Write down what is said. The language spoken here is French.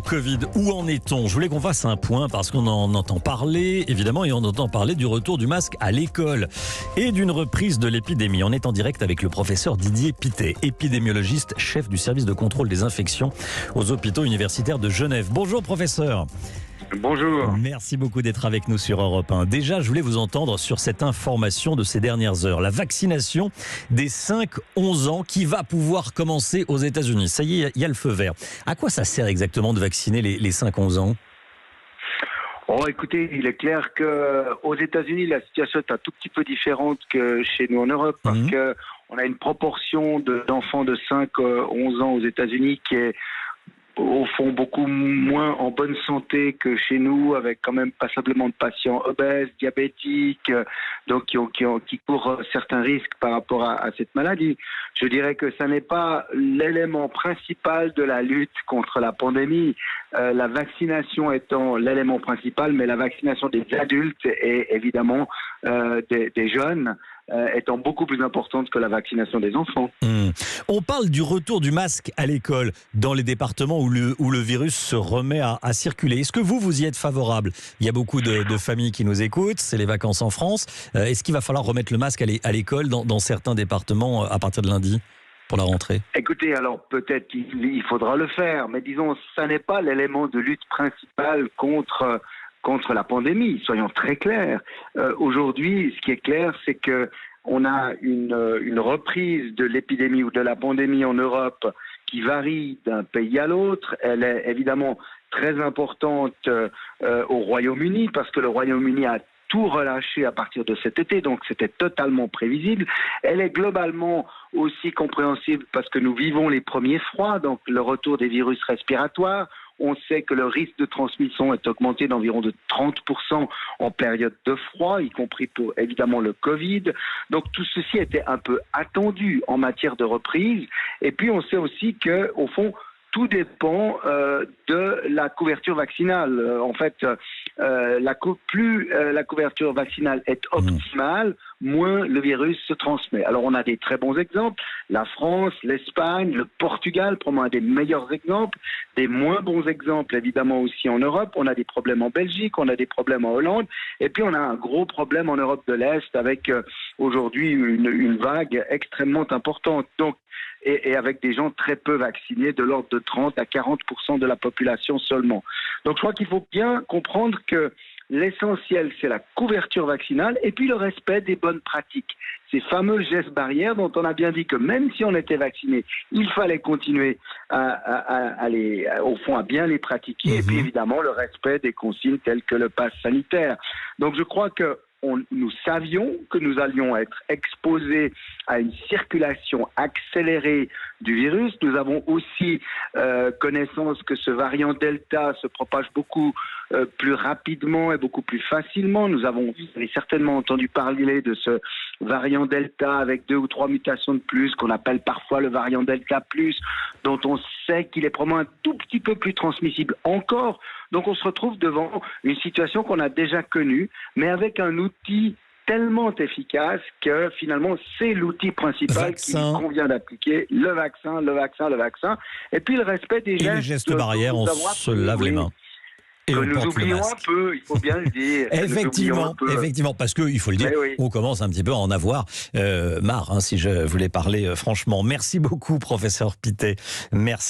Covid, où en est-on? Je voulais qu'on fasse un point parce qu'on en entend parler, évidemment, et on entend parler du retour du masque à l'école et d'une reprise de l'épidémie. On est en direct avec le professeur Didier Pittet, épidémiologiste, chef du service de contrôle des infections aux hôpitaux universitaires de Genève. Bonjour professeur. Bonjour. Merci beaucoup d'être avec nous sur Europe 1. Déjà, je voulais vous entendre sur cette information de ces dernières heures. La vaccination des 5-11 ans qui va pouvoir commencer aux États-Unis. Ça y est, il y a le feu vert. À quoi ça sert exactement de vacciner les 5-11 ans ? Oh, écoutez, il est clair qu'aux États-Unis, la situation est un tout petit peu différente que chez nous en Europe, parce qu'on a une proportion d'enfants de 5-11 ans aux États-Unis qui est au fond beaucoup moins en bonne santé que chez nous, avec quand même passablement de patients obèses, diabétiques, donc qui courent certains risques par rapport à cette maladie. Je dirais que ça n'est pas l'élément principal de la lutte contre la pandémie, la vaccination étant l'élément principal, mais la vaccination des adultes et évidemment des jeunes étant beaucoup plus importante que la vaccination des enfants. On parle du retour du masque à l'école dans les départements où le virus se remet à circuler. Est-ce que vous y êtes favorable ? Il y a beaucoup de familles qui nous écoutent, c'est les vacances en France. Est-ce qu'il va falloir remettre le masque à l'école dans certains départements à partir de lundi pour la rentrée ? Écoutez, alors peut-être qu'il faudra le faire, mais disons, ça n'est pas l'élément de lutte principal contre la pandémie, soyons très clairs. Aujourd'hui, ce qui est clair, c'est que on a une reprise de l'épidémie ou de la pandémie en Europe qui varie d'un pays à l'autre. Elle est évidemment très importante au Royaume-Uni, parce que le Royaume-Uni a tout relâché à partir de cet été, donc c'était totalement prévisible. Elle est globalement aussi compréhensible parce que nous vivons les premiers froids, donc le retour des virus respiratoires. On sait que le risque de transmission est augmenté d'environ de 30% en période de froid, y compris pour évidemment le Covid. Donc tout ceci était un peu attendu en matière de reprise. Et puis on sait aussi que, au fond, tout dépend de la couverture vaccinale. En fait, plus la couverture vaccinale est optimale, moins le virus se transmet. Alors on a des très bons exemples, la France, l'Espagne, le Portugal, probablement un des meilleurs exemples, des moins bons exemples évidemment aussi en Europe. On a des problèmes en Belgique, on a des problèmes en Hollande, et puis on a un gros problème en Europe de l'Est avec aujourd'hui une vague extrêmement importante. Donc, et avec des gens très peu vaccinés, de l'ordre de 30 à 40% de la population seulement. Donc je crois qu'il faut bien comprendre que l'essentiel, c'est la couverture vaccinale et puis le respect des bonnes pratiques. Ces fameux gestes barrières dont on a bien dit que même si on était vacciné, il fallait continuer à bien les pratiquer. Et puis évidemment, le respect des consignes telles que le pass sanitaire. Donc je crois que nous savions que nous allions être exposés à une circulation accélérée du virus. Nous avons aussi connaissance que ce variant Delta se propage beaucoup plus rapidement et beaucoup plus facilement. Vous avez certainement entendu parler de ce variant Delta avec 2 ou 3 mutations de plus, qu'on appelle parfois le variant Delta+, dont on sait qu'il est probablement un tout petit peu plus transmissible encore. Donc on se retrouve devant une situation qu'on a déjà connue, mais avec un outil tellement efficace que finalement c'est l'outil principal qu'il convient d'appliquer, le vaccin, et puis le respect des gestes. Et les gestes barrières, on se lave les mains. Et que nous oublions un peu, il faut bien le dire. Effectivement, parce qu'il faut le dire, on commence un petit peu à en avoir marre, si je voulais parler franchement. Merci beaucoup, professeur Pittet. Merci.